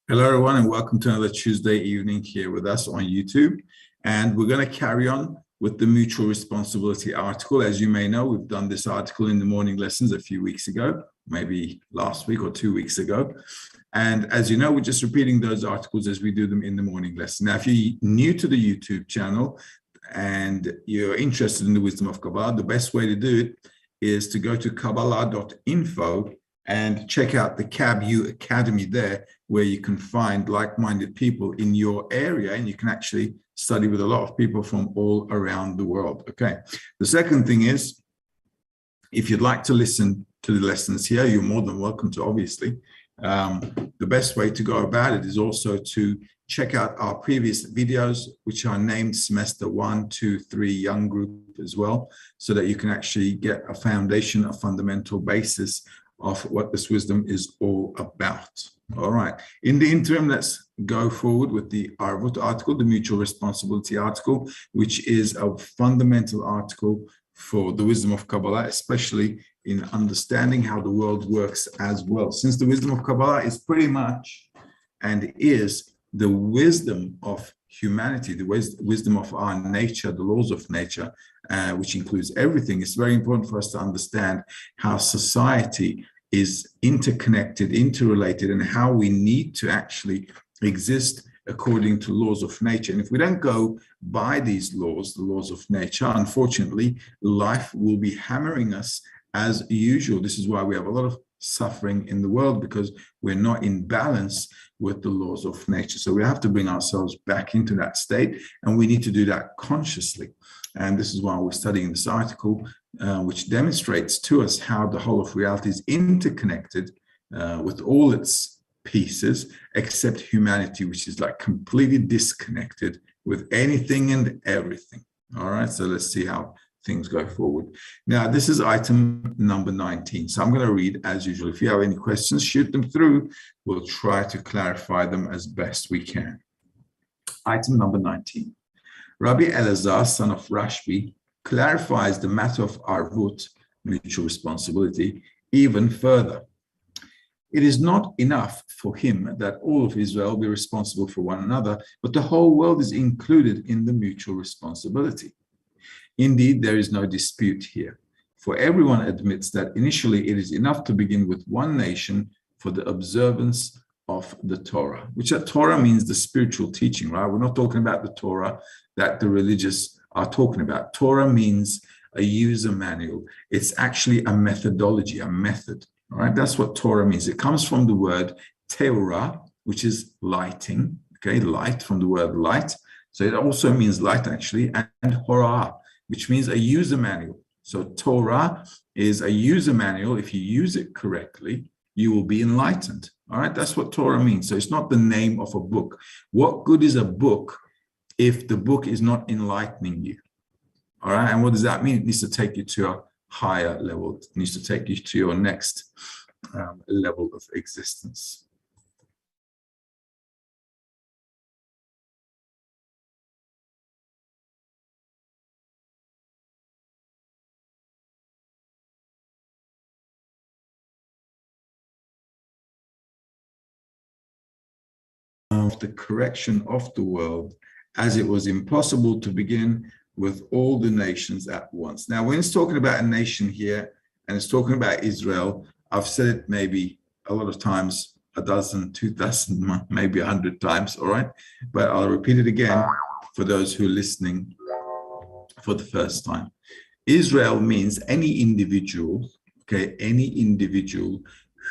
Hello, everyone, and welcome to another Tuesday evening here with us on YouTube. And we're going to carry on with the mutual responsibility article. As you may know, we've done this article in the morning lessons a few weeks ago, maybe last week or 2 weeks ago. And as you know, we're just repeating those articles as we do them in the morning lesson. Now, if you're new to the YouTube channel and you're interested in the wisdom of Kabbalah, the best way to do it is to go to kabbalah.info and check out the CABU Academy there, where you can find like-minded people in your area, and you can actually study with a lot of people from all around the world. Okay. The second thing is, if you'd like to listen to the lessons here, you're more than welcome to, obviously. The best way to go about it is also to check out our previous videos, which are named Semester 1, 2, 3 Young Group as well, so that you can actually get a foundation, a fundamental basis of what this wisdom is all about. All right. In the interim, let's go forward with the Arvut article, the mutual responsibility article, which is a fundamental article for the wisdom of Kabbalah, especially in understanding how the world works as well. Since the wisdom of Kabbalah is pretty much and is the wisdom of humanity, the wisdom of our nature, the laws of nature, which includes everything, it's very important for us to understand how society is interconnected, interrelated, and how we need to actually exist according to laws of nature. And if we don't go by these laws, the laws of nature, unfortunately, life will be hammering us as usual. This is why we have a lot of suffering in the world, because we're not in balance with the laws of nature. So we have to bring ourselves back into that state, and we need to do that consciously. And this is why we're studying this article, which demonstrates to us how the whole of reality is interconnected with all its pieces, except humanity, which is like completely disconnected with anything and everything. All right, so let's see how things go forward. Now, this is item number 19. So I'm going to read as usual. If you have any questions, shoot them through. We'll try to clarify them as best we can. Item number 19. Rabbi Elazar, son of Rashbi, clarifies the matter of Arvut, mutual responsibility, even further. It is not enough for him that all of Israel be responsible for one another, but the whole world is included in the mutual responsibility. Indeed, there is no dispute here, for everyone admits that initially it is enough to begin with one nation for the observance of the Torah, which that Torah means the spiritual teaching, right? We're not talking about the Torah that the religious are talking about. Torah means a user manual. It's actually a methodology, a method, all right? That's what Torah means. It comes from the word Teorah, which is lighting, okay? Light, from the word light. So it also means light, actually, and Horah, which means a user manual. So Torah is a user manual. If you use it correctly, you will be enlightened. All right, that's what Torah means. So it's not the name of a book. What good is a book if the book is not enlightening you? All right, and what does that mean? It needs to take you to a higher level. It needs to take you to your next level of existence. Of the correction of the world, as it was impossible to begin with all the nations at once. Now, when it's talking about a nation here, and it's talking about Israel, I've said it maybe a lot of times, a dozen, 2,000, maybe 100 times, all right? But I'll repeat it again for those who are listening for the first time. Israel means any individual, okay, any individual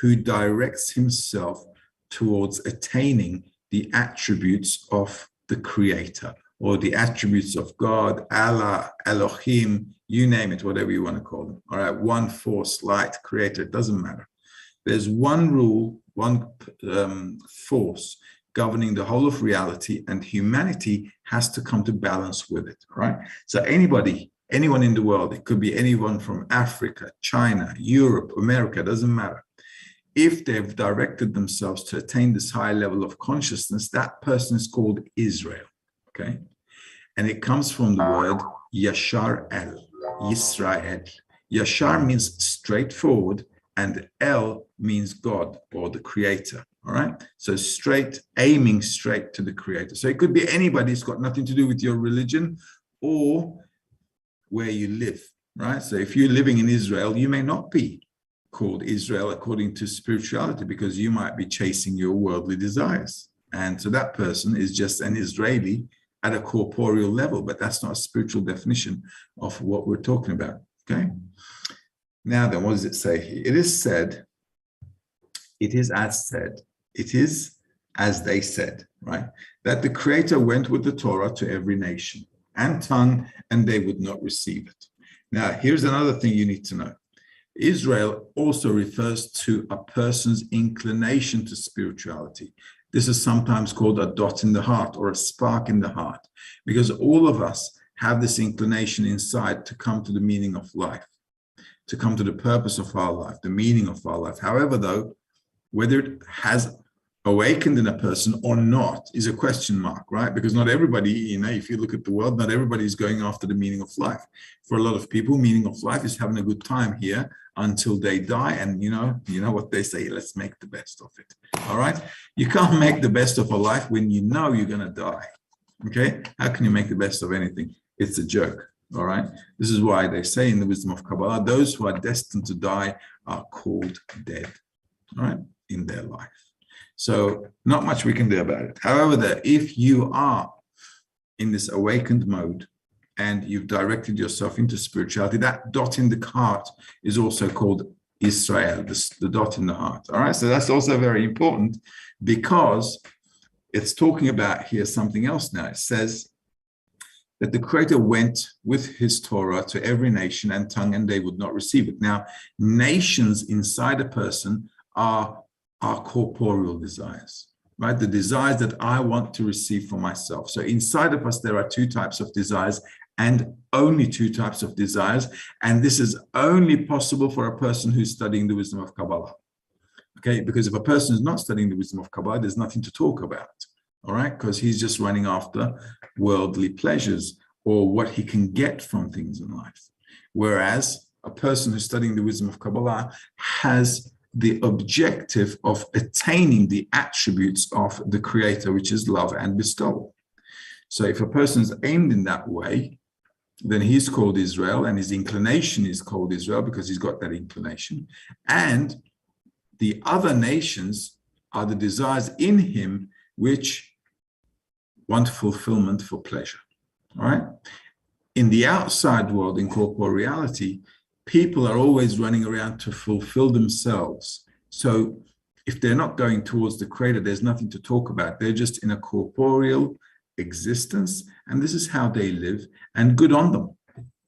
who directs himself towards attaining the attributes of the Creator, or the attributes of God, Allah, Elohim, you name it, whatever you want to call them. All right, one force, light, Creator, it doesn't matter. There's one rule, one force governing the whole of reality, and humanity has to come to balance with it, right? So anyone in the world, it could be anyone from Africa, China, Europe, America, doesn't matter. If they've directed themselves to attain this high level of consciousness, that person is called Israel, okay? And it comes from the word Yashar El, Yisrael. Yashar means straightforward, and El means God, or the Creator. All right. So aiming straight to the Creator. So it could be anybody. It's got nothing to do with your religion or where you live, right? So if you're living in Israel, you may not be called Israel according to spirituality because you might be chasing your worldly desires. And so that person is just an Israeli at a corporeal level, but that's not a spiritual definition of what we're talking about, okay? Now then, what does it say here? It is said, it is as they said, right? That the Creator went with the Torah to every nation and tongue, and they would not receive it. Now, here's another thing you need to know. Israel also refers to a person's inclination to spirituality. This is sometimes called a dot in the heart or a spark in the heart, because all of us have this inclination inside to come to the meaning of life, to come to the purpose of our life, the meaning of our life. However, though, whether it has awakened in a person or not is a question mark, right? Because not everybody, if you look at the world, not everybody is going after the meaning of life. For a lot of people, meaning of life is having a good time here until they die. And you know what they say, let's make the best of it. All right. You can't make the best of a life when you know you're going to die. Okay. How can you make the best of anything? It's a joke. All right. This is why they say in the wisdom of Kabbalah, those who are destined to die are called dead. All right. In their life. So not much we can do about it. However, if you are in this awakened mode and you've directed yourself into spirituality, that dot in the heart is also called Israel, the dot in the heart. All right. So that's also very important because it's talking about here something else now. It says that the Creator went with his Torah to every nation and tongue, and they would not receive it. Now, nations inside a person are corporeal desires, right? The desires that I want to receive for myself. So inside of us, there are two types of desires and only two types of desires. And this is only possible for a person who's studying the wisdom of Kabbalah. Okay, because if a person is not studying the wisdom of Kabbalah, there's nothing to talk about, all right? Because he's just running after worldly pleasures or what he can get from things in life. Whereas a person who's studying the wisdom of Kabbalah has the objective of attaining the attributes of the Creator, which is love and bestowal. So if a person is aimed in that way, then he's called Israel, and his inclination is called Israel because he's got that inclination. And the other nations are the desires in him which want fulfillment for pleasure. All right? In the outside world, in corporeality, people are always running around to fulfill themselves. So if they're not going towards the Creator, there's nothing to talk about. They're just in a corporeal existence, and this is how they live, and good on them.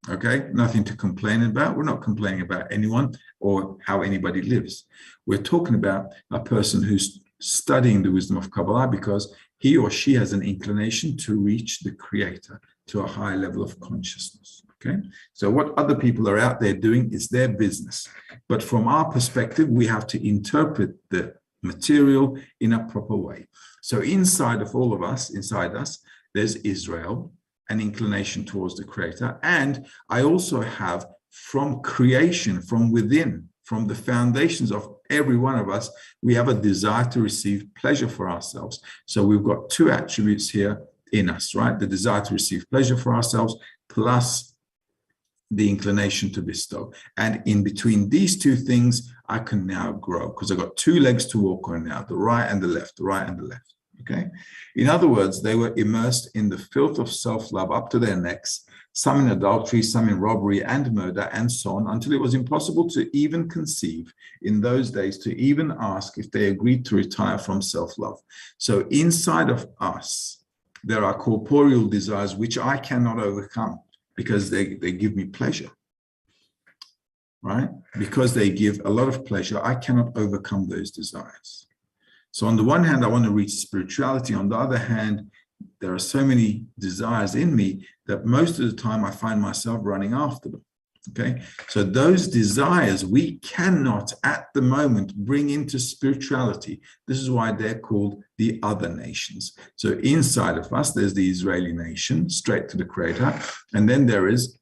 Okay, nothing to complain about. We're not complaining about anyone or how anybody lives. We're talking about a person who's studying the wisdom of Kabbalah because he or she has an inclination to reach the Creator, to a high level of consciousness. Okay, so what other people are out there doing is their business. But from our perspective, we have to interpret the material in a proper way. So inside of all of us, inside us, there's Israel, an inclination towards the Creator. And I also have from creation, from within, from the foundations of every one of us, we have a desire to receive pleasure for ourselves. So we've got two attributes here in us, right? The desire to receive pleasure for ourselves plus the inclination to bestow. And in between these two things, I can now grow because I've got two legs to walk on now, the right and the left, the right and the left. Okay. In other words, they were immersed in the filth of self-love up to their necks, some in adultery, some in robbery and murder, and so on, until it was impossible to even conceive in those days, to even ask if they agreed to retire from self-love. So inside of us, there are corporeal desires which I cannot overcome because they give me pleasure, right? Because they give a lot of pleasure, I cannot overcome those desires. So on the one hand, I want to reach spirituality. On the other hand, there are so many desires in me that most of the time I find myself running after them. Okay, so those desires we cannot at the moment bring into spirituality. This is why they're called the other nations. So inside of us, there's the Israeli nation, straight to the Creator, and then there is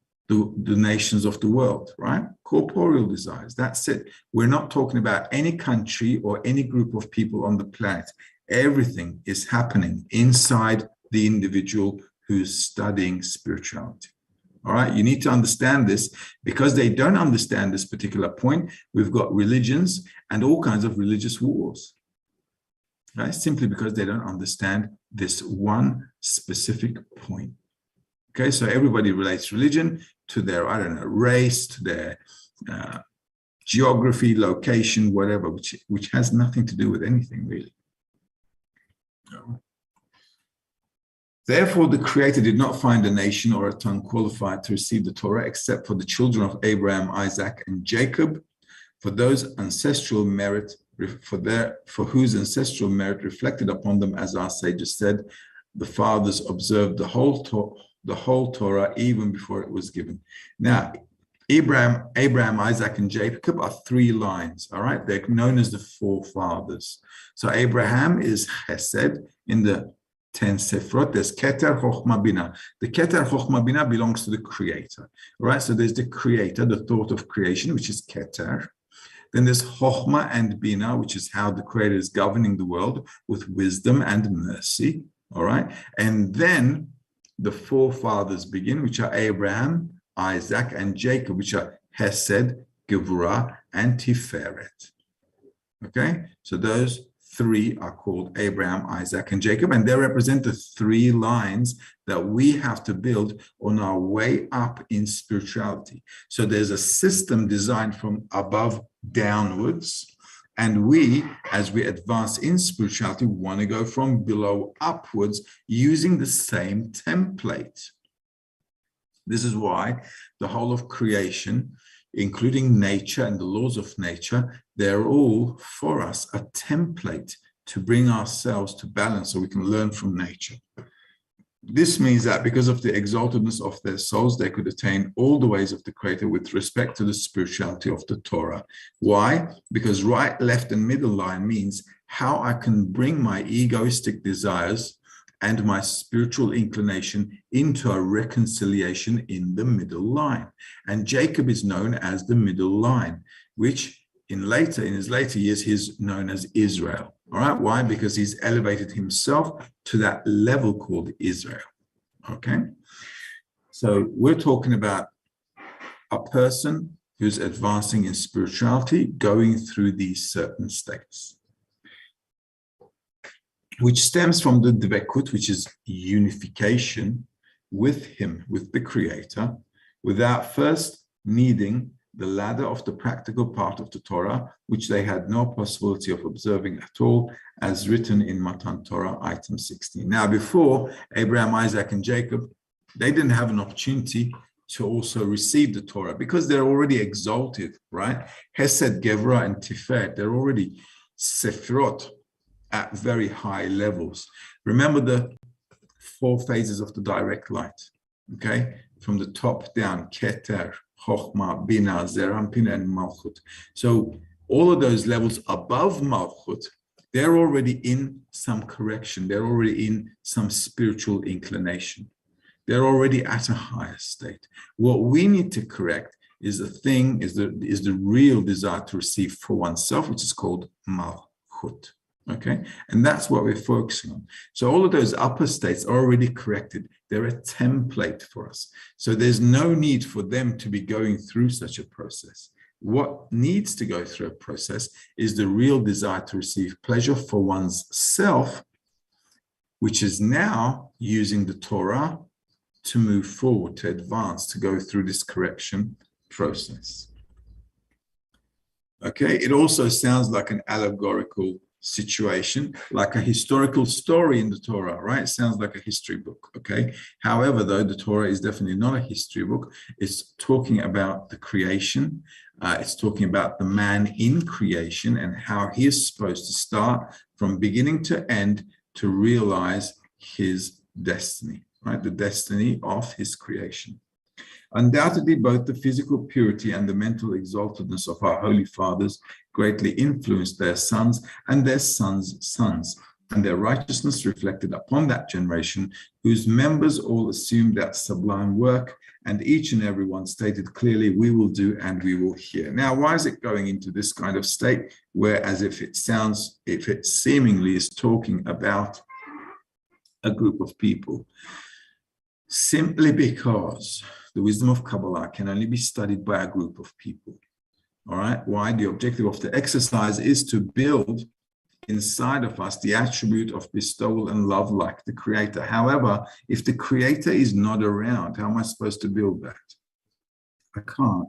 the nations of the world, right? Corporeal desires. That's it. We're not talking about any country or any group of people on the planet. Everything is happening inside the individual who's studying spirituality. All right, you need to understand this. Because they don't understand this particular point, we've got religions and all kinds of religious wars, right? Simply because they don't understand this one specific point. Okay, so everybody relates religion to their, I don't know, race, to their geography, location, whatever, which has nothing to do with anything, really. Therefore, the Creator did not find a nation or a tongue qualified to receive the Torah except for the children of Abraham, Isaac, and Jacob, for those ancestral merit, for whose ancestral merit reflected upon them, as our sages said, the fathers observed the whole Torah even before it was given. Now, Abraham, Isaac, and Jacob are three lines. All right, they're known as the forefathers. So Abraham is Chesed in the 10 Sefrot. There's Keter, Chochma, Bina. The Keter, Chochma, Bina belongs to the Creator. All right, so there's the Creator, the thought of creation, which is Keter. Then there's Chochma and Bina, which is how the Creator is governing the world with wisdom and mercy. All right, and then the forefathers begin, which are Abraham, Isaac, and Jacob, which are Hesed, Gevurah, and Tiferet. Okay, so those three are called Abraham, Isaac, and Jacob, and they represent the three lines that we have to build on our way up in spirituality. So there's a system designed from above downwards, and we, as we advance in spirituality, want to go from below upwards using the same template. This is why the whole of creation, including nature and the laws of nature, they're all for us a template to bring ourselves to balance so we can learn from nature. This means that because of the exaltedness of their souls, they could attain all the ways of the Creator with respect to the spirituality of the Torah. Why? Because right, left, and middle line means how I can bring my egoistic desires and my spiritual inclination into a reconciliation in the middle line. And Jacob is known as the middle line, which in his later years, he's known as Israel. All right, why? Because he's elevated himself to that level called Israel. Okay, so we're talking about a person who's advancing in spirituality, going through these certain states, which stems from the dvekut, which is unification with him, with the Creator, without first needing the ladder of the practical part of the Torah, which they had no possibility of observing at all, as written in Matan Torah, item 16. Now, before Abraham, Isaac, and Jacob, they didn't have an opportunity to also receive the Torah because they're already exalted, right? Hesed, Gevurah, and Tiferet, they're already Sefirot at very high levels. Remember the four phases of the direct light, okay? From the top down, Keter, Chochma, Bina, Zerampin, and Malchut. So all of those levels above Malchut, they're already in some correction. They're already in some spiritual inclination. They're already at a higher state. What we need to correct is the real desire to receive for oneself, which is called Malchut. Okay, and that's what we're focusing on. So all of those upper states are already corrected. They're a template for us. So there's no need for them to be going through such a process. What needs to go through a process is the real desire to receive pleasure for one's self, which is now using the Torah to move forward, to advance, to go through this correction process. Okay, it also sounds like an allegorical situation, like a historical story in the Torah, right? It sounds like a history book, okay? However, though, the Torah is definitely not a history book. It's talking about the creation. It's talking about the man in creation and how he is supposed to start from beginning to end to realize his destiny, right? The destiny of his creation. Undoubtedly, both the physical purity and the mental exaltedness of our holy fathers greatly influenced their sons and their sons' sons, and their righteousness reflected upon that generation, whose members all assumed that sublime work And each and every one stated clearly, we will do and we will hear. Now, why is it going into this kind of state where as if it seemingly is talking about a group of people? Simply because the wisdom of Kabbalah can only be studied by a group of people. All right? Why? The objective of the exercise is to build inside of us the attribute of bestowal and love like the Creator. However, if the Creator is not around, how am I supposed to build that? I can't,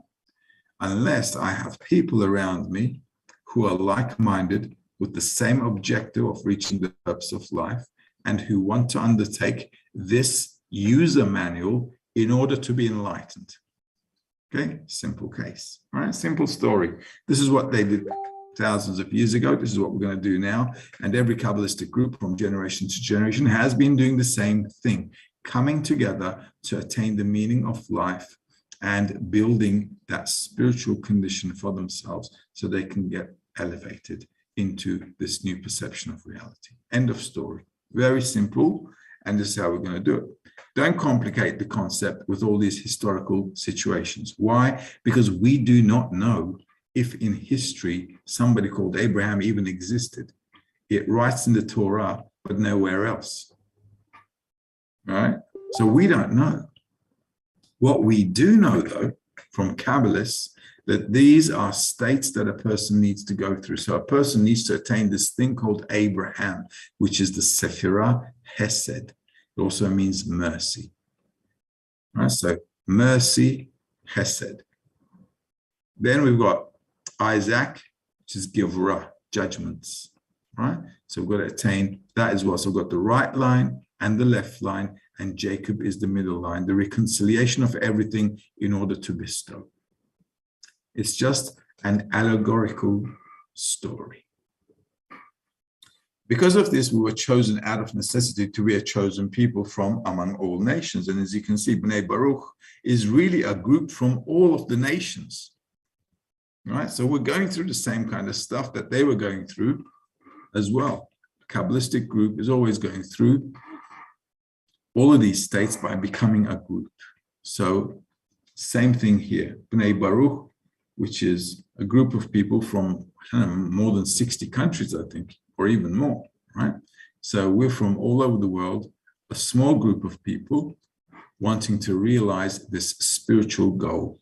unless I have people around me who are like-minded with the same objective of reaching the purpose of life and who want to undertake this user manual in order to be enlightened. Okay, simple case, all right? Simple story. This is what they did thousands of years ago. This is what we're going to do now. And every Kabbalistic group from generation to generation has been doing the same thing, coming together to attain the meaning of life and building that spiritual condition for themselves so they can get elevated into this new perception of reality. End of story. Very simple. And this is how we're going to do it. Don't complicate the concept with all these historical situations. Why? Because we do not know if in history somebody called Abraham even existed. It writes in the Torah, but nowhere else. All right? So we don't know. What we do know, though, from Kabbalists, that these are states that a person needs to go through. So a person needs to attain this thing called Abraham, which is the Sephirah Hesed. It also means mercy. All right? So mercy, Hesed. Then we've got Isaac, which is Givra, judgments, right? So we've got to attain that as well. So we've got the right line and the left line, and Jacob is the middle line, the reconciliation of everything in order to bestow. It's just an allegorical story. Because of this, we were chosen out of necessity to be a chosen people from among all nations. And as you can see, Bnei Baruch is really a group from all of the nations. Right, so we're going through the same kind of stuff that they were going through as well. The Kabbalistic group is always going through all of these states by becoming a group. So same thing here. Bnei Baruch, which is a group of people from more than 60 countries, I think, or even more, right? So we're from all over the world, a small group of people wanting to realize this spiritual goal.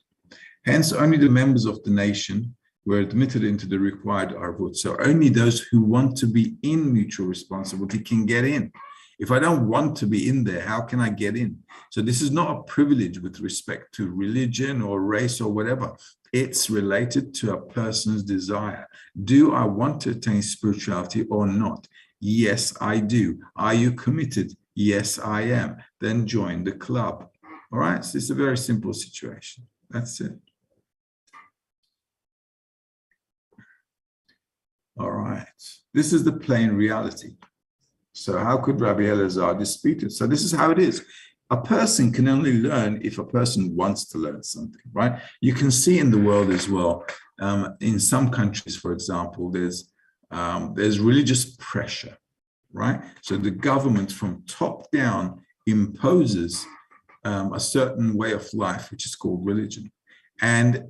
Hence, only the members of the nation were admitted into the required Arvut. So only those who want to be in mutual responsibility can get in. If I don't want to be in there, how can I get in? So this is not a privilege with respect to religion or race or whatever. It's related to a person's desire. Do I want to attain spirituality or not? Yes, I do. Are you committed? Yes, I am. Then join the club. All right, so it's a very simple situation. That's it. All right, this is the plain reality. So how could Rabbi Elazar dispute it? So this is how it is. A person can only learn if a person wants to learn something, right? You can see in the world as well. In some countries, for example, there's religious pressure, right? So the government from top down imposes a certain way of life, which is called religion. And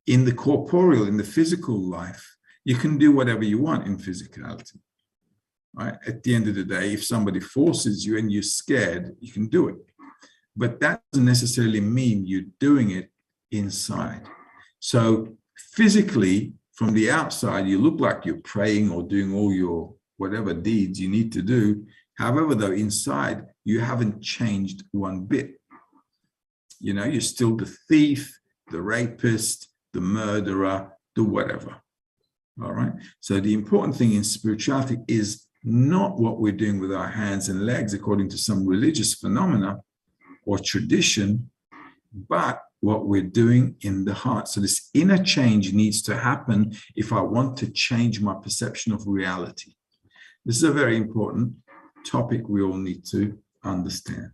in the corporeal, in the physical life, you can do whatever you want in physicality, right? At the end of the day, if somebody forces you and you're scared, you can do it. But that doesn't necessarily mean you're doing it inside. So physically, from the outside, you look like you're praying or doing all your whatever deeds you need to do. However, though, inside, you haven't changed one bit. You know, you're still the thief, the rapist, the murderer, the whatever. All right. So the important thing in spirituality is not what we're doing with our hands and legs according to some religious phenomena or tradition, but what we're doing in the heart. So this inner change needs to happen if I want to change my perception of reality. This is a very important topic we all need to understand.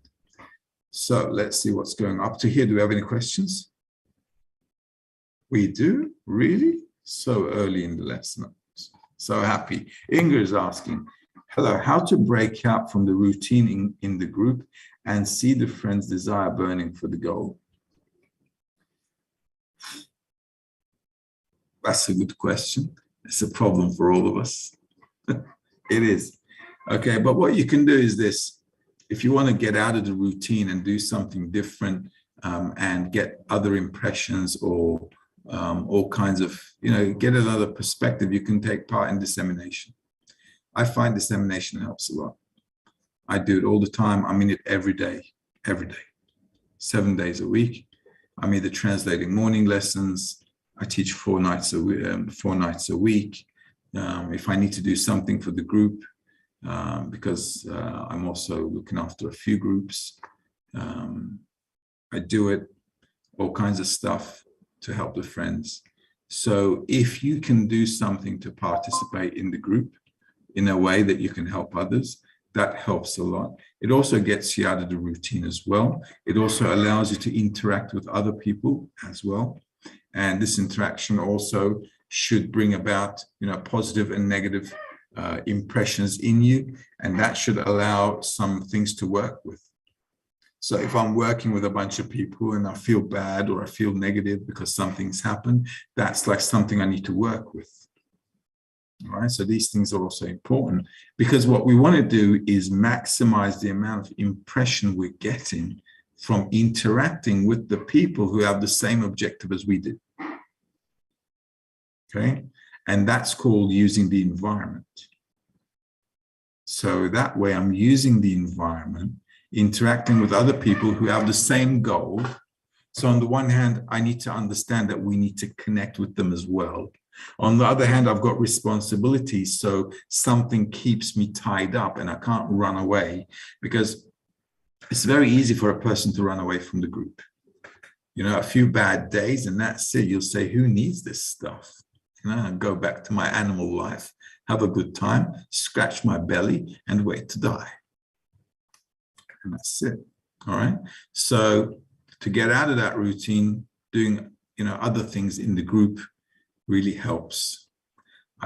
So let's see what's going up to here. Do we have any questions? We do? Really? So early in the lesson. So happy. Inga is asking, Hello, how to break out from the routine in the group and see the friend's desire burning for the goal? That's a good question. It's a problem for all of us. It is. Okay, but what you can do is this. If you want to get out of the routine and do something different and get other impressions or all kinds of, get another perspective, you can take part in dissemination. I find dissemination helps a lot. I do it all the time. I'm in it every day, 7 days a week. I'm either translating morning lessons. I teach 4 nights a week. If I need to do something for the group, because I'm also looking after a few groups, I do it, all kinds of stuff to help the friends. So if you can do something to participate in the group in a way that you can help others, that helps a lot. It also gets you out of the routine as well. It also allows you to interact with other people as well. And this interaction also should bring about, positive and negative impressions in you. And that should allow some things to work with. So if I'm working with a bunch of people and I feel bad or I feel negative because something's happened, that's like something I need to work with. All right, so these things are also important because what we want to do is maximize the amount of impression we're getting from interacting with the people who have the same objective as we do. Okay, and that's called using the environment. So that way I'm using the environment, interacting with other people who have the same goal. So on the one hand, I need to understand that we need to connect with them as well. On the other hand, I've got responsibilities, so something keeps me tied up and I can't run away because it's very easy for a person to run away from the group. A few bad days and that's it. You'll say, who needs this stuff? And go back to my animal life, have a good time, scratch my belly and wait to die. And that's it. All right. So to get out of that routine, doing, other things in the group really helps.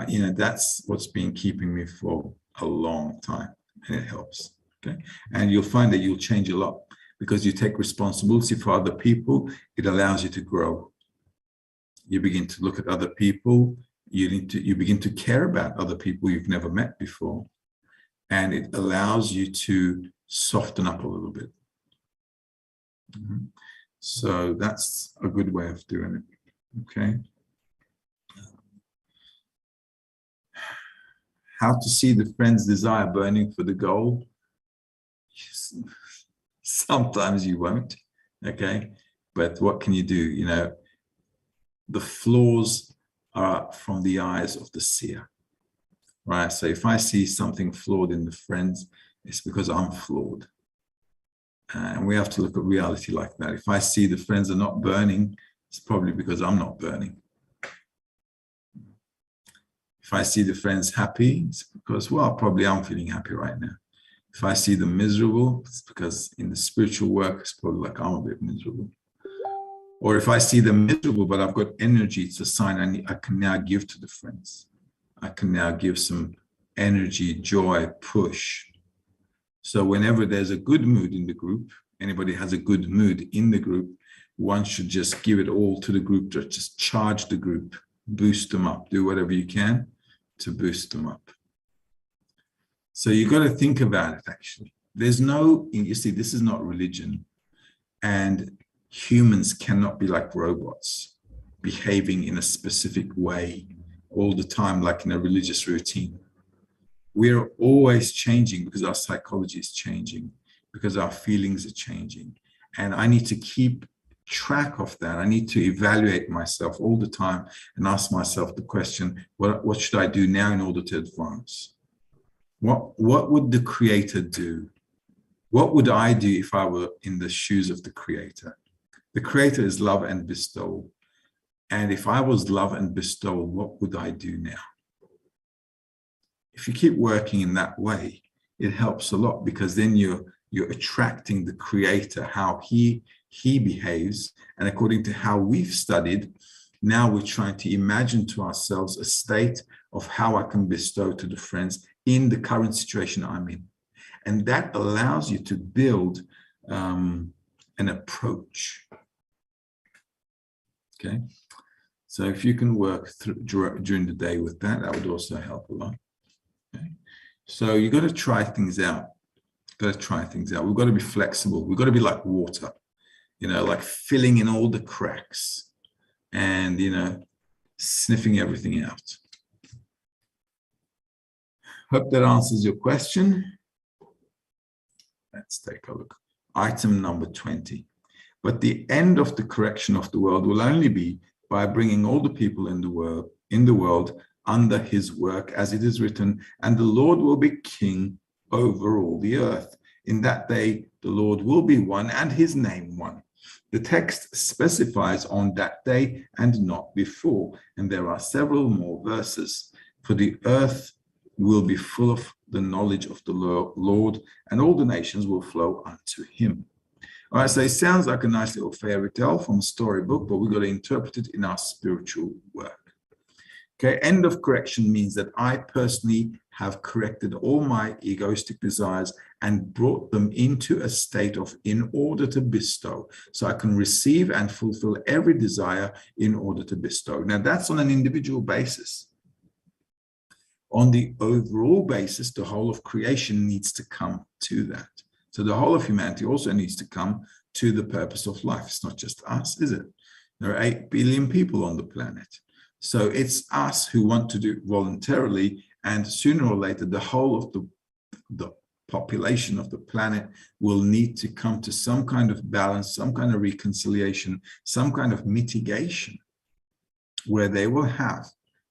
That's what's been keeping me for a long time, and it helps. Okay, and you'll find that you'll change a lot because you take responsibility for other people. It allows you to grow. You begin to look at other people. You begin to care about other people you've never met before, and it allows you to soften up a little bit. So that's a good way of doing it. Okay. How to see the friend's desire burning for the goal? Sometimes you won't, okay? But what can you do? The flaws are from the eyes of the seer, right? So if I see something flawed in the friends, it's because I'm flawed. And we have to look at reality like that. If I see the friends are not burning, it's probably because I'm not burning. If I see the friends happy, it's because, probably I'm feeling happy right now. If I see them miserable, it's because in the spiritual work, it's probably like I'm a bit miserable. Or if I see them miserable, but I've got energy, it's a sign I can now give to the friends. I can now give some energy, joy, push. So whenever there's a good mood in the group, anybody has a good mood in the group, one should just give it all to the group, just charge the group, boost them up, do whatever you can to boost them up. So you got to think about it, actually. You see, this is not religion. And humans cannot be like robots, behaving in a specific way all the time, like in a religious routine. We're always changing because our psychology is changing, because our feelings are changing. And I need to keep track of that. I need to evaluate myself all the time and ask myself the question, what should I do now in order to advance? What would the Creator do? What would I do if I were in the shoes of the Creator? The Creator is love and bestowal. And if I was love and bestowal, what would I do now? If you keep working in that way, it helps a lot because then you're attracting the Creator, how he behaves. And according to how we've studied, now we're trying to imagine to ourselves a state of how I can bestow to the friends in the current situation I'm in. And that allows you to build an approach. Okay. So if you can work through during the day with that, that would also help a lot. Okay. So you got to try things out. Got to try things out. We've got to be flexible. We've got to be like water, like filling in all the cracks and, sniffing everything out. Hope that answers your question. Let's take a look. Item number 20. But the end of the correction of the world will only be by bringing all the people in the world under his work, as it is written, and the Lord will be king over all the earth. In that day, the Lord will be one and his name one. The text specifies on that day and not before, and there are several more verses. For the earth will be full of the knowledge of the Lord, and all the nations will flow unto him. All right, so it sounds like a nice little fairy tale from a storybook, but we've got to interpret it in our spiritual work. Okay, end of correction means that I personally have corrected all my egoistic desires and brought them into a state of in order to bestow. So I can receive and fulfill every desire in order to bestow. Now that's on an individual basis. On the overall basis, the whole of creation needs to come to that. So the whole of humanity also needs to come to the purpose of life. It's not just us, is it? There are 8 billion people on the planet. So it's us who want to do it voluntarily, and sooner or later, the whole of the population of the planet will need to come to some kind of balance, some kind of reconciliation, some kind of mitigation, where they will have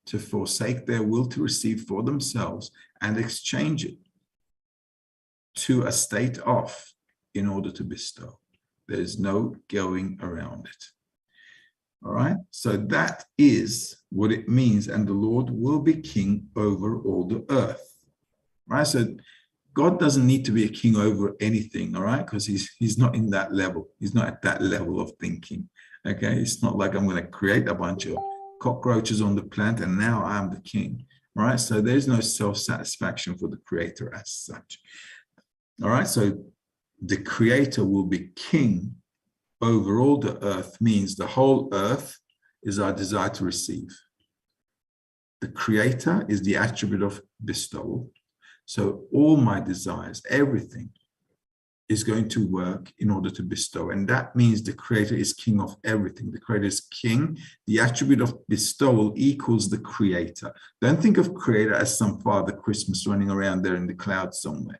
to forsake their will to receive for themselves and exchange it to a state of in order to bestow. There's no going around it. All right, so that is what it means, and the Lord will be king over all the earth. All right, so God doesn't need to be a king over anything, all right, because he's not in that level. He's not at that level of thinking. Okay, it's not like I'm going to create a bunch of cockroaches on the planet and now I'm the king. All right, so there's no self-satisfaction for the creator as such. All right, so the creator will be king over all the earth means the whole earth is our desire to receive. The creator is the attribute of bestowal. So all my desires, everything is going to work in order to bestow. And that means the creator is king of everything. The creator is king. The attribute of bestowal equals the creator. Don't think of creator as some Father Christmas running around there in the clouds somewhere.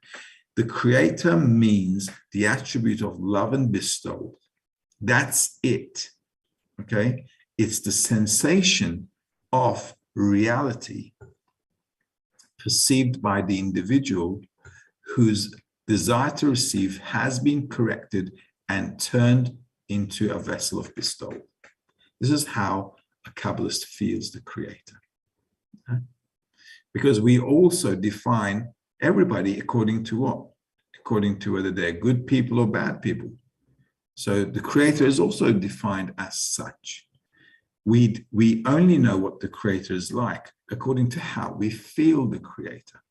The creator means the attribute of love and bestowal. That's it, okay? It's the sensation of reality perceived by the individual whose desire to receive has been corrected and turned into a vessel of bestowal. This is how a Kabbalist feels the creator. Okay? Because we also define everybody according to what? According to whether they're good people or bad people. So the creator is also defined as such. We only know what the creator is like according to how we feel the creator.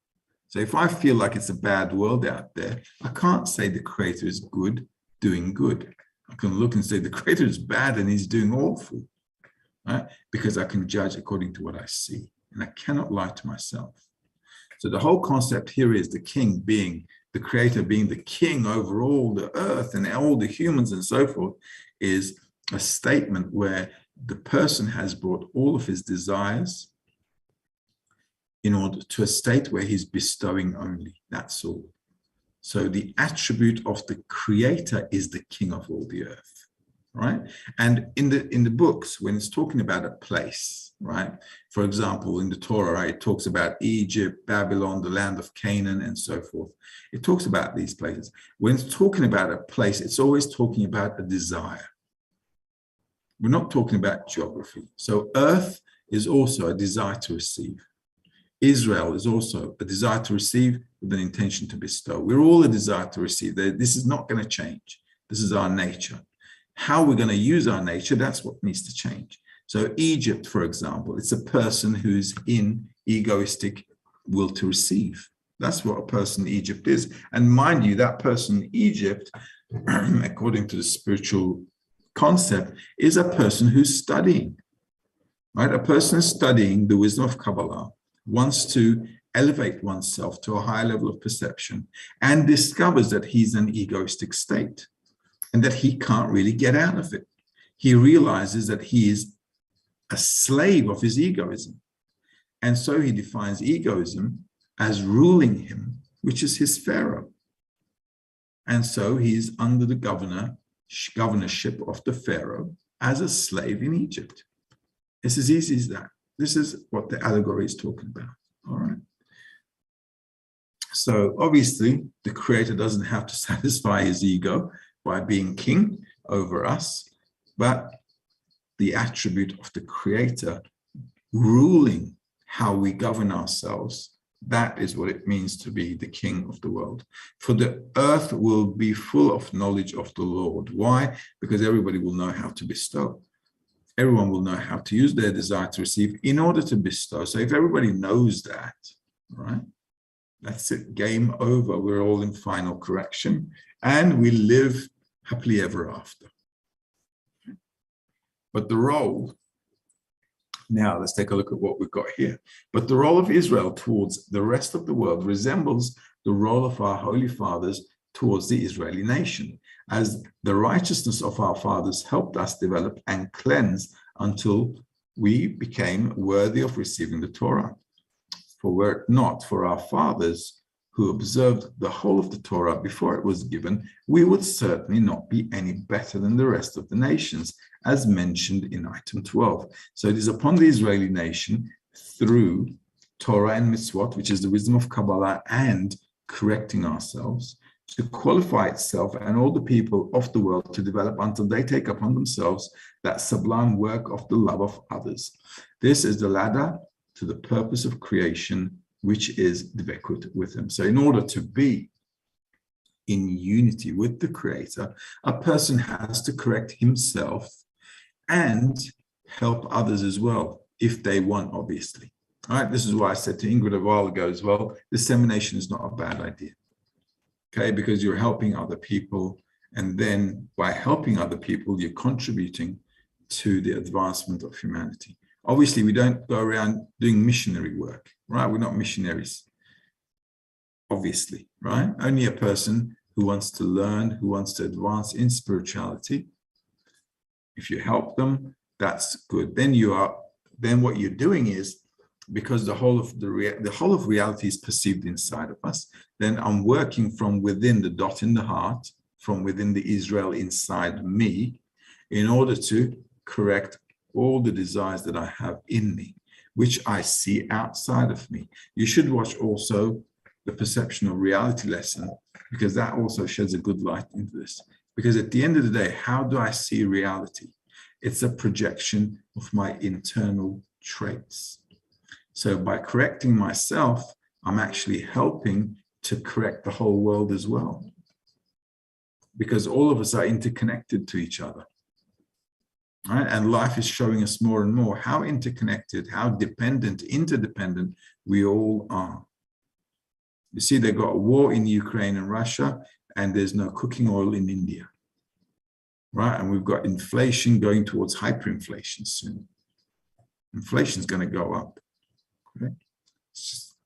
So if I feel like it's a bad world out there, I can't say the creator is good, doing good. I can look and say the creator is bad and he's doing awful, right? Because I can judge according to what I see, and I cannot lie to myself. So the whole concept here is the king being, the creator being the king over all the earth and all the humans and so forth, is a statement where the person has brought all of his desires in order to a state where he's bestowing only. That's all. So the attribute of the creator is the king of all the earth, right? And in the books, when it's talking about a place, right? For example, in the Torah, right, it talks about Egypt, Babylon, the land of Canaan, and so forth. It talks about these places. When it's talking about a place, it's always talking about a desire. We're not talking about geography. So earth is also a desire to receive. Israel is also a desire to receive with an intention to bestow. We're all a desire to receive. This is not going to change. This is our nature. How we're going to use our nature, that's what needs to change. So Egypt, for example, it's a person who's in egoistic will to receive. That's what a person in Egypt is. And mind you, that person in Egypt, according to the spiritual concept, is a person who's studying, right? A person studying the wisdom of Kabbalah wants to elevate oneself to a higher level of perception and discovers that he's in an egoistic state and that he can't really get out of it. He realizes that he is a slave of his egoism. And so he defines egoism as ruling him, which is his Pharaoh. And so he's under the governorship of the Pharaoh as a slave in Egypt. It's as easy as that. This is what the allegory is talking about. All right. So obviously, the Creator doesn't have to satisfy his ego by being king over us, but the attribute of the Creator ruling how we govern ourselves, that is what it means to be the king of the world. For the earth will be full of knowledge of the Lord. Why? Because everybody will know how to bestow. Everyone will know how to use their desire to receive in order to bestow. So if everybody knows that, right, that's it, game over. We're all in final correction and we live happily ever after. But the role, now let's take a look at what we've got here. But the role of Israel towards the rest of the world resembles the role of our holy fathers towards the Israeli nation, as the righteousness of our fathers helped us develop and cleanse until we became worthy of receiving the Torah. For were it not for our fathers who observed the whole of the Torah before it was given, we would certainly not be any better than the rest of the nations, as mentioned in item 12. So it is upon the Israeli nation through Torah and Mitzvot, which is the wisdom of Kabbalah and correcting ourselves, to qualify itself and all the people of the world to develop until they take upon themselves that sublime work of the love of others. This is the ladder to the purpose of creation, which is dvekut with him. So in order to be in unity with the Creator, a person has to correct himself and help others as well, if they want, obviously. All right, this is why I said to Ingrid a while ago as well, dissemination is not a bad idea. Okay, because you're helping other people, and then by helping other people, you're contributing to the advancement of humanity. Obviously, we don't go around doing missionary work, right? We're not missionaries, obviously, right? Only a person who wants to learn, who wants to advance in spirituality. If you help them, that's good. Then what you're doing is, because the whole of reality is perceived inside of us, then I'm working from within the dot in the heart, from within the Israel inside me, in order to correct all the desires that I have in me, which I see outside of me. You should watch also the perception of reality lesson, because that also sheds a good light into this. Because at the end of the day, how do I see reality? It's a projection of my internal traits. So by correcting myself, I'm actually helping to correct the whole world as well. Because all of us are interconnected to each other. Right? And life is showing us more and more how interconnected, how dependent, interdependent we all are. You see, they got a war in Ukraine and Russia, and there's no cooking oil in India. Right? And we've got inflation going towards hyperinflation soon. Inflation is going to go up. Okay? It's just,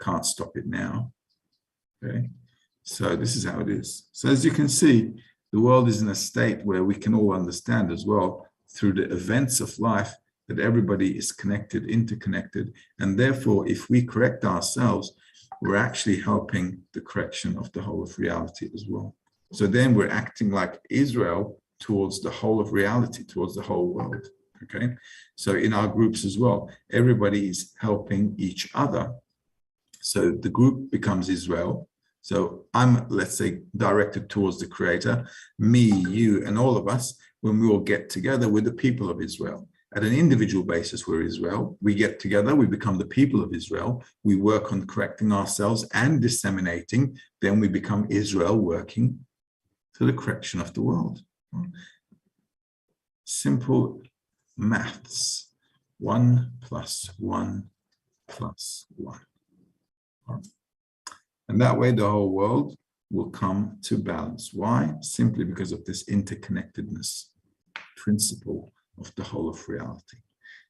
can't stop it now. Okay? So this is how it is. So as you can see, the world is in a state where we can all understand as well through the events of life that everybody is connected, interconnected. And therefore, if we correct ourselves, we're actually helping the correction of the whole of reality as well. So then we're acting like Israel towards the whole of reality, towards the whole world. Okay. So in our groups as well, everybody is helping each other. So the group becomes Israel. So I'm, let's say, directed towards the Creator, me, you, and all of us. When we all get together, we're the people of Israel. At an individual basis, we're Israel. We get together, we become the people of Israel. We work on correcting ourselves and disseminating. Then we become Israel, working to the correction of the world. Simple maths. 1 + 1 plus 1. And that way the whole world will come to balance. Why? Simply because of this interconnectedness principle of the whole of reality.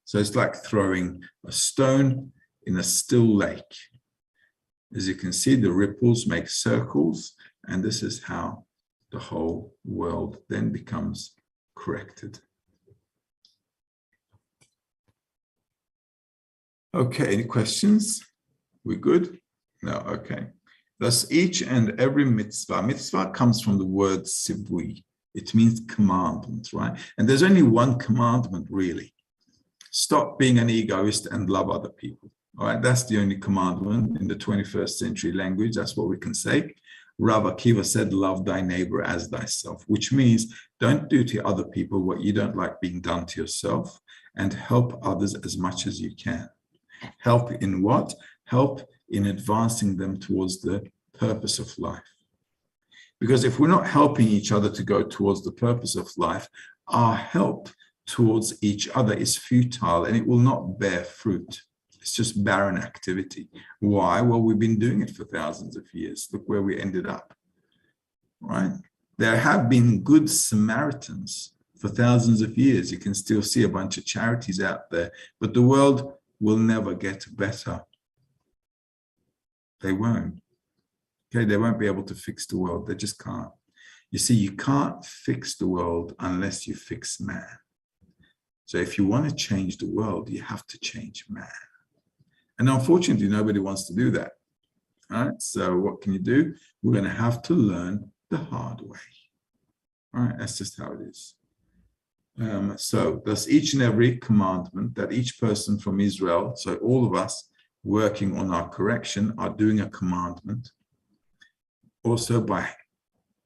So it's like throwing a stone in a still lake. As you can see, the ripples make circles, and this is how the whole world then becomes corrected. Okay, any questions? We good? No, okay. Thus, each and every mitzvah comes from the word sivui. It means commandment, right? And there's only one commandment, really. Stop being an egoist and love other people. All right, that's the only commandment in the 21st century language. That's what we can say. Rav Akiva said, love thy neighbor as thyself, which means don't do to other people what you don't like being done to yourself, and help others as much as you can. Help in what? Help in advancing them towards the purpose of life. Because if we're not helping each other to go towards the purpose of life, our help towards each other is futile and it will not bear fruit. It's just barren activity. Why? Well, we've been doing it for thousands of years. Look where we ended up, right? There have been good Samaritans for thousands of years. You can still see a bunch of charities out there, but the world will never get better. They won't. Okay, they won't be able to fix the world. They just can't. You see, you can't fix the world unless you fix man. So if you want to change the world, you have to change man. And unfortunately, nobody wants to do that. All right, so what can you do? We're going to have to learn the hard way. All right, that's just how it is. So thus each and every commandment that each person from Israel, so all of us working on our correction, are doing a commandment. Also by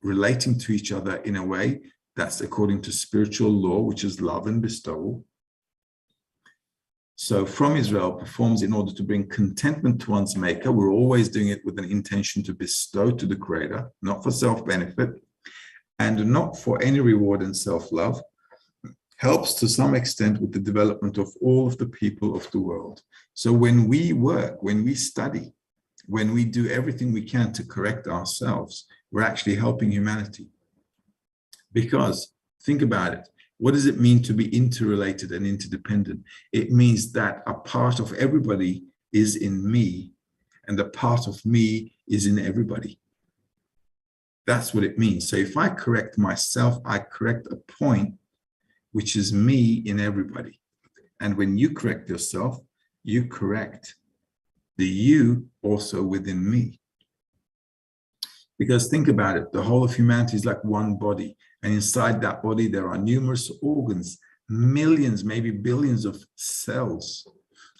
relating to each other in a way that's according to spiritual law, which is love and bestowal. So from Israel performs in order to bring contentment to one's maker. We're always doing it with an intention to bestow to the Creator, not for self-benefit and not for any reward and self-love. Helps to some extent with the development of all of the people of the world. So when we work, when we study, when we do everything we can to correct ourselves, we're actually helping humanity. Because think about it. What does it mean to be interrelated and interdependent? It means that a part of everybody is in me and a part of me is in everybody. That's what it means. So if I correct myself, I correct a point which is me in everybody. And when you correct yourself, you correct the you also within me. Because think about it, the whole of humanity is like one body. And inside that body, there are numerous organs, millions, maybe billions of cells,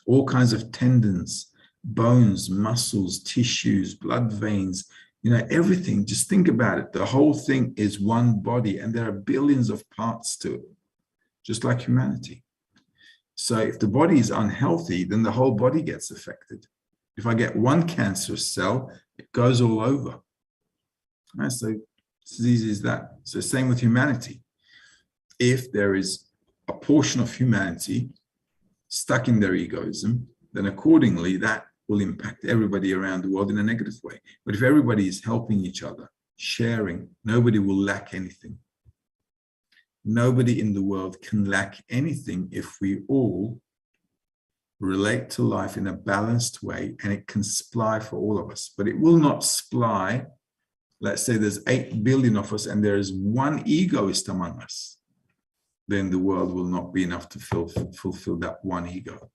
all kinds of tendons, bones, muscles, tissues, blood veins, everything. Just think about it. The whole thing is one body and there are billions of parts to it. Just like humanity. So if the body is unhealthy, then the whole body gets affected. If I get one cancerous cell, it goes all over. Right, so it's as easy as that. So same with humanity. If there is a portion of humanity stuck in their egoism, then accordingly that will impact everybody around the world in a negative way. But if everybody is helping each other, sharing, nobody will lack anything. Nobody in the world can lack anything if we all relate to life in a balanced way, and it can supply for all of us. But it will not supply. Let's say there's 8 billion of us and there is one egoist among us. Then the world will not be enough to fulfill that one ego,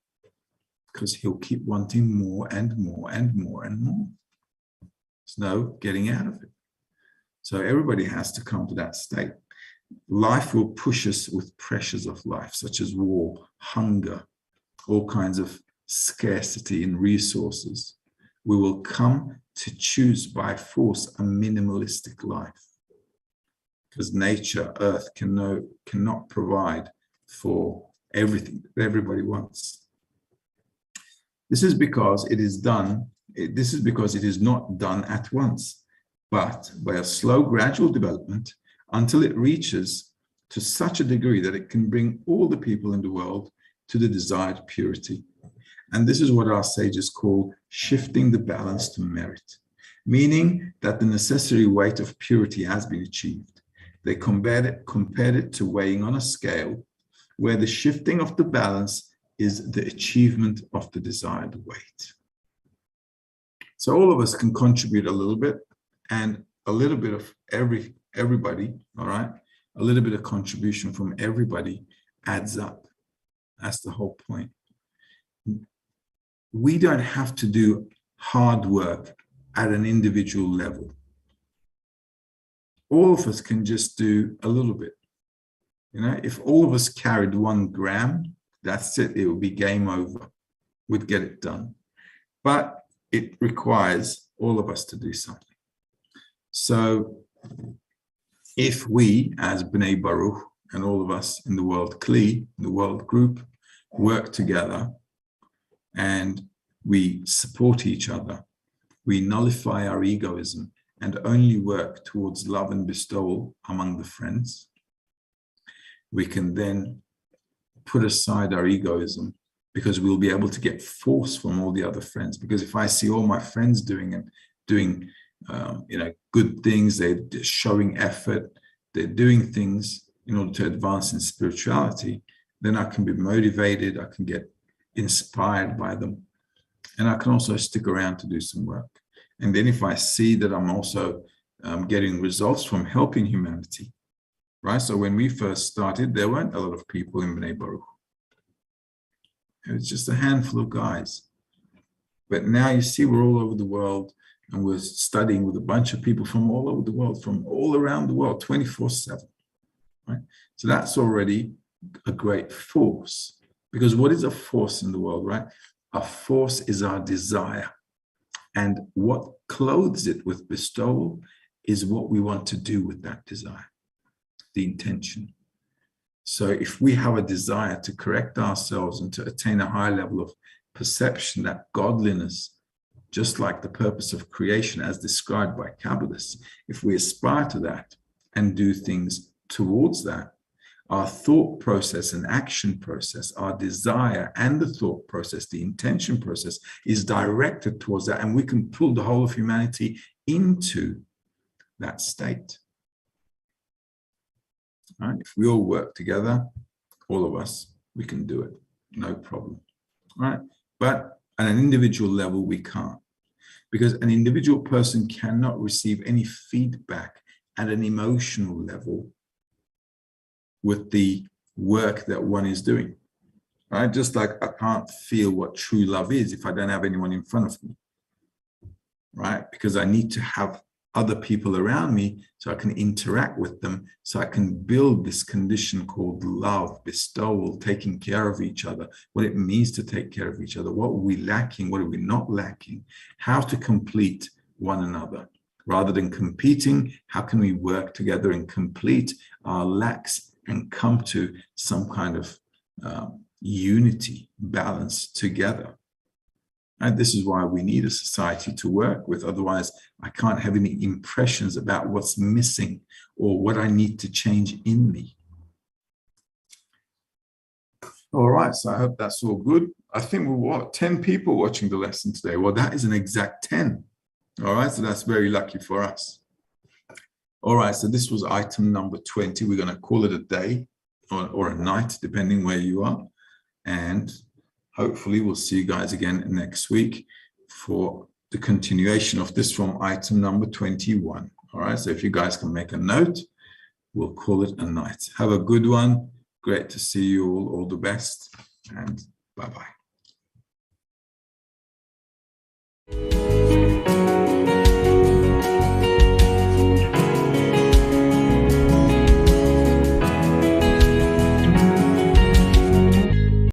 because he'll keep wanting more and more and more and more. There's no getting out of it. So everybody has to come to that state. Life will push us with pressures of life, such as war, hunger, all kinds of scarcity in resources. We will come to choose by force a minimalistic life, because nature, earth, cannot provide for everything that everybody wants. This is because it is not done at once, but by a slow, gradual development, until it reaches to such a degree that it can bring all the people in the world to the desired purity. And this is what our sages call shifting the balance to merit, meaning that the necessary weight of purity has been achieved. They compared it to weighing on a scale where the shifting of the balance is the achievement of the desired weight. So all of us can contribute a little bit, and a little bit of everybody, all right? A little bit of contribution from everybody adds up. That's the whole point. We don't have to do hard work at an individual level. All of us can just do a little bit. You know, if all of us carried 1 gram, that's it. It would be game over. We'd get it done. But it requires all of us to do something. So if we, as B'nai Baruch, and all of us in the world Kli, the world group, work together and we support each other, we nullify our egoism and only work towards love and bestowal among the friends, we can then put aside our egoism, because we'll be able to get force from all the other friends. Because if I see all my friends doing good things, they're showing effort, they're doing things in order to advance in spirituality, then I can be motivated, I can get inspired by them, and I can also stick around to do some work. And then if I see that I'm also getting results from helping humanity, right? So when we first started, there weren't a lot of people in B'nai Baruch. It was just a handful of guys. But now you see we're all over the world, and we're studying with a bunch of people from all over the world, from all around the world, 24/7, right? So that's already a great force. Because what is a force in the world, right? A force is our desire. And what clothes it with bestowal is what we want to do with that desire, the intention. So if we have a desire to correct ourselves and to attain a higher level of perception, that godliness, just like the purpose of creation as described by Kabbalists, if we aspire to that and do things towards that, our thought process and action process, our desire and the thought process, the intention process is directed towards that, and we can pull the whole of humanity into that state. Right? If we all work together, all of us, we can do it, no problem. Right? But at an individual level, we can't, because an individual person cannot receive any feedback at an emotional level with the work that one is doing. Right? Just like I can't feel what true love is if I don't have anyone in front of me. Right? Because I need to have other people around me so I can interact with them, so I can build this condition called love, bestowal, taking care of each other, what it means to take care of each other, what are we lacking, what are we not lacking, how to complete one another. Rather than competing, how can we work together and complete our lacks and come to some kind of unity, balance together. And this is why we need a society to work with. Otherwise, I can't have any impressions about what's missing or what I need to change in me. All right, so I hope that's all good. I think we're 10 people watching the lesson today. Well, that is an exact 10. All right, so that's very lucky for us. All right, so this was item number 20. We're going to call it a day or a night, depending where you are. And hopefully we'll see you guys again next week for the continuation of this from item number 21. All right, so if you guys can make a note, we'll call it a night. Have a good one. Great to see you all the best, and bye-bye.